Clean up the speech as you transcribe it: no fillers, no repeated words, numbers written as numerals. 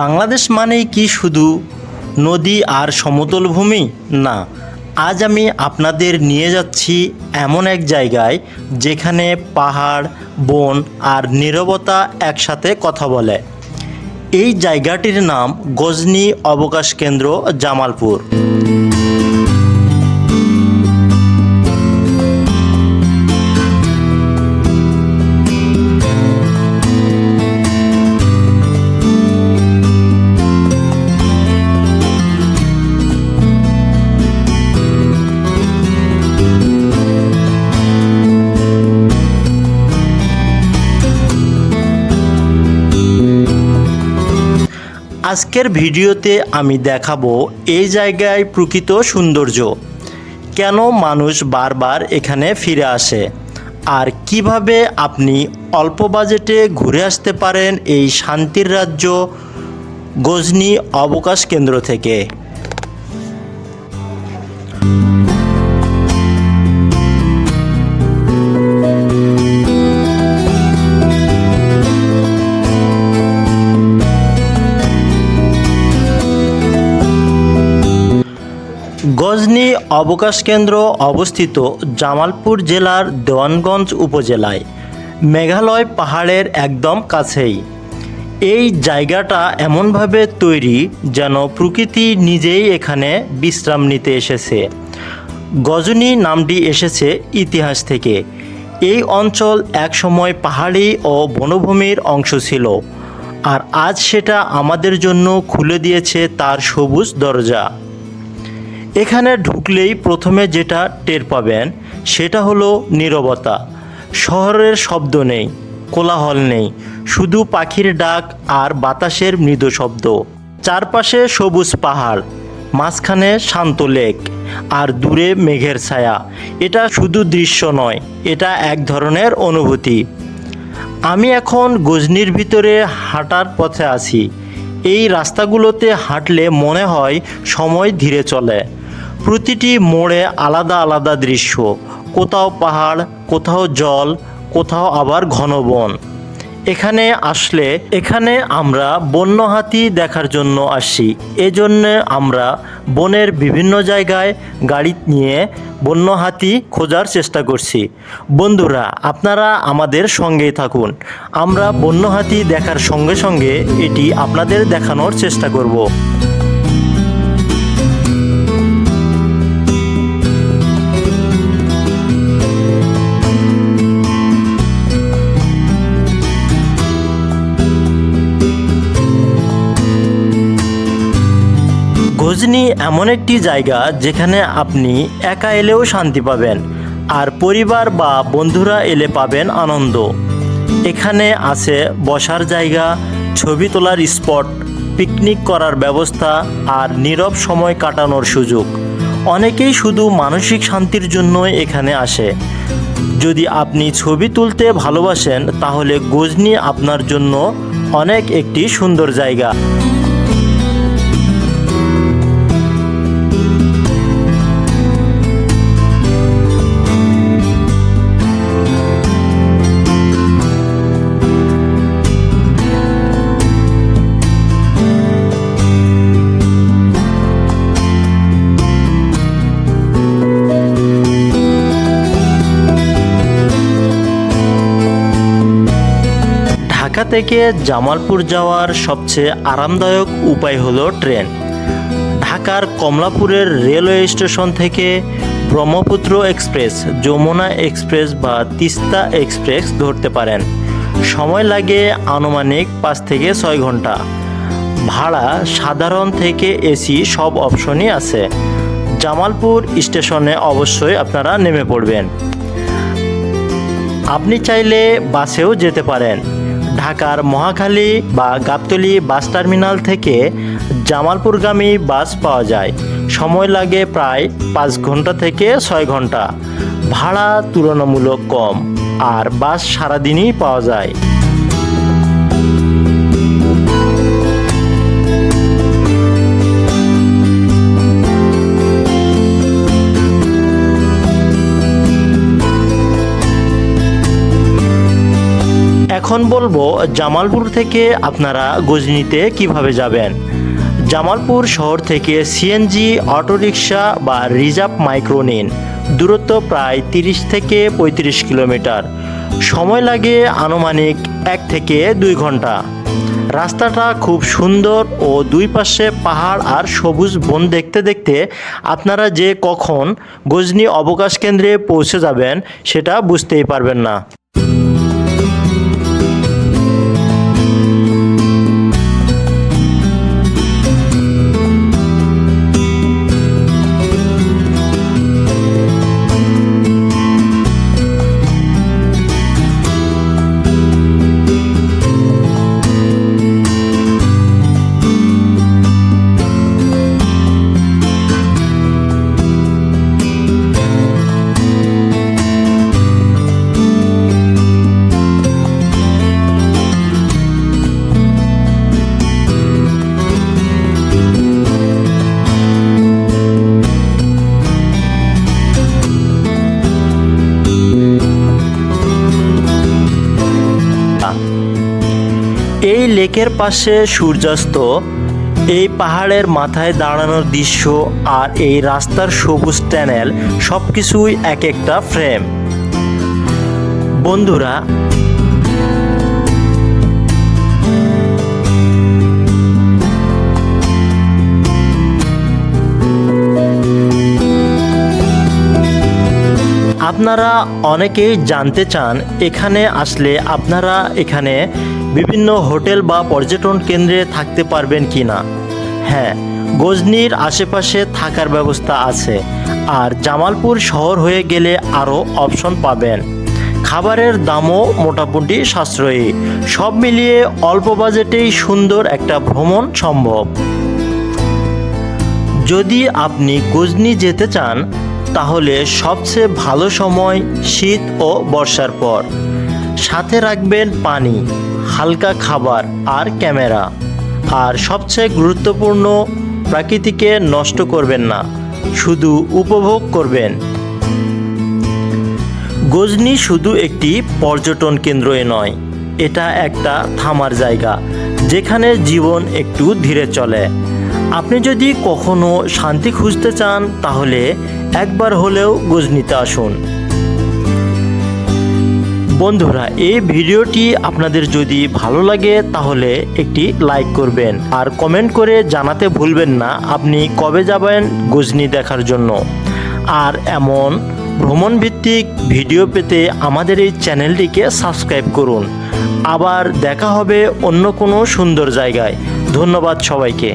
বাংলাদেশ মানেই কি শুধু নদী আর সমতল ভূমি? না, আজ আমি আপনাদের নিয়ে যাচ্ছি এমন এক জায়গায় যেখানে পাহাড়, বন আর নীরবতা একসাথে কথা বলে। এই জায়গাটির নাম গজনী অবকাশ কেন্দ্র, জামালপুর। আজকের ভিডিওতে আমি দেখাবো এই জায়গায় প্রকৃত সৌন্দর্য, কেন মানুষ বারবার এখানে ফিরে আসে, আর কিভাবে আপনি অল্প বাজেটে ঘুরে আসতে পারেন এই শান্তির রাজ্য গজনী অবকাশ কেন্দ্র থেকে। গজনী অবকাশ কেন্দ্র অবস্থিত জামালপুর জেলার দেওয়ানগঞ্জ উপজেলায়, মেঘালয় পাহাড়ের একদম কাছেই। এই জায়গাটা এমনভাবে তৈরি যেন প্রকৃতি নিজেই এখানে বিশ্রাম নিতে এসেছে। গজনী নামটি এসেছে ইতিহাস থেকে। এই অঞ্চল একসময় পাহাড়ি ও বনভূমির অংশ ছিল, আর আজ সেটা আমাদের জন্য খুলে দিয়েছে তার সবুজ দরজা। এখানে ঢুকলেই প্রথমে যেটা টের পাবেন সেটা হলো নীরবতা। শহরের শব্দ নেই, কোলাহল নেই, শুধু পাখির ডাক আর বাতাসের মৃদু শব্দ। চারপাশে সবুজ পাহাড়, মাঝখানে শান্ত লেক, আর দূরে মেঘের ছায়া। এটা শুধু দৃশ্য নয়, এটা এক ধরনের অনুভূতি। আমি এখন গজনীর ভিতরে হাঁটার পথে আছি। এই রাস্তাগুলোতে হাঁটলে মনে হয় সময় ধীরে চলে। প্রতিটি মোড়ে আলাদা আলাদা দৃশ্য, কোথাও পাহাড়, কোথাও জল, কোথাও আবার ঘন বন। এখানে আমরা বন্য হাতি দেখার জন্য আসি। এজন্য আমরা বনের বিভিন্ন জায়গায় গাড়ি নিয়ে বন্য হাতি খোঁজার চেষ্টা করছি। বন্ধুরা, আপনারা আমাদের সঙ্গেই থাকুন। আমরা বন্য হাতি দেখার সঙ্গে সঙ্গে এটি আপনাদের দেখানোর চেষ্টা করব। গজনী এমন একটি জায়গা যেখানে আপনি একা এলেও শান্তি পাবেন, আর পরিবার বা বন্ধুরা এলে পাবেন আনন্দ। এখানে আছে বসার জায়গা, ছবি তোলার স্পট, পিকনিক করার ব্যবস্থা, আর নীরব সময় কাটানোর সুযোগ। অনেকেই শুধু মানসিক শান্তির জন্যই এখানে আসে। যদি আপনি ছবি তুলতে ভালোবাসেন তাহলে গজনী আপনার জন্য অনেক একটি সুন্দর জায়গা। ঢাকা থেকে জামালপুর যাওয়ার সবচেয়ে আরামদায়ক উপায় হলো ট্রেন। ঢাকার কমলাপুরের রেলওয়ে স্টেশন থেকে ব্রহ্মপুত্র এক্সপ্রেস, যমুনা এক্সপ্রেস বা তিস্তা এক্সপ্রেস ধরতে পারেন। সময় লাগে আনুমানিক 5 থেকে 6 ঘন্টা। ভাড়া সাধারণ থেকে এসি সব অপশনই আছে। জামালপুর স্টেশনে অবশ্যই আপনারা নেমে পড়বেন। আপনি চাইলে বাসেও যেতে পারেন। ঢাকার মহাখালী বা গাবতলী বাস টার্মিনাল থেকে জামালপুরগামী বাস পাওয়া যায়। সময় লাগে প্রায় 5 ঘন্টা থেকে 6 ঘন্টা। ভাড়া তুলনামূলক কম, আর বাস সারাদিনই পাওয়া যায়। এখন বলবো জামালপুর থেকে আপনারা গজনিতে কিভাবে যাবেন। জামালপুর শহর থেকে সিএনজি, অটোরিকশা বা রিজার্ভ মাইক্রো নিন। দূরত্ব প্রায় 30 থেকে 35 কিলোমিটার। সময় লাগে আনুমানিক 1 থেকে 2 ঘন্টা। রাস্তাটা খুব সুন্দর ও দুই পাশে পাহাড় আর সবুজ বন দেখতে দেখতে আপনারা যে কখন গজনি অবকাশ কেন্দ্রে পৌঁছে যাবেন সেটা বুঝতেই পারবেন না। এই লেকের পাশে সূর্যাস্ত, এই পাহাড়ের মাথায় দাঁড়ানোর দৃশ্য আর এই রাস্তার সবুজ টানেল সবকিছুই এক একটা ফ্রেম। বন্ধুরা, আপনারা অনেকেই জানতে চান এখানে আসলে আপনারা এখানে বিভিন্ন হোটেল বা পর্যটন কেন্দ্রে থাকতে পারবেন কি না। হ্যাঁ, গজনির আশেপাশে থাকার ব্যবস্থা আছে, আর জামালপুর শহর হয়ে গেলে আরও অপশন পাবেন। খাবারের দামও মোটামুটি সাশ্রয়ী। সব মিলিয়ে অল্প বাজেটেই সুন্দর একটা ভ্রমণ সম্ভব। যদি আপনি গজনি যেতে চান তাহলে সবচেয়ে ভালো সময় শীত ও বর্ষার পর। সাথে রাখবেন পানি, হালকা খাবার আর ক্যামেরা। আর সবচেয়ে গুরুত্বপূর্ণ, প্রকৃতিকে নষ্ট করবেন না, শুধু উপভোগ করবেন। গজনি শুধু একটি পর্যটন কেন্দ্রই নয়, এটা একটা থামার জায়গা যেখানে জীবন একটু ধীরে চলে। আপনি যদি কখনো শান্তি খুঁজতে চান তাহলে একবার হলেও গজনিতে আসুন। বন্ধুরা, এই ভিডিওটি আপনাদের যদি ভালো লাগে তাহলে একটি লাইক করবেন আর কমেন্ট করে জানাতে ভুলবেন না আপনি কবে যাবেন গজনি দেখার জন্য। আর এমন ভ্রমণ ভিত্তিক ভিডিও পেতে আমাদের এই চ্যানেলটিকে সাবস্ক্রাইব করুন। আবার দেখা হবে অন্য কোনো সুন্দর জায়গায়। ধন্যবাদ সবাইকে।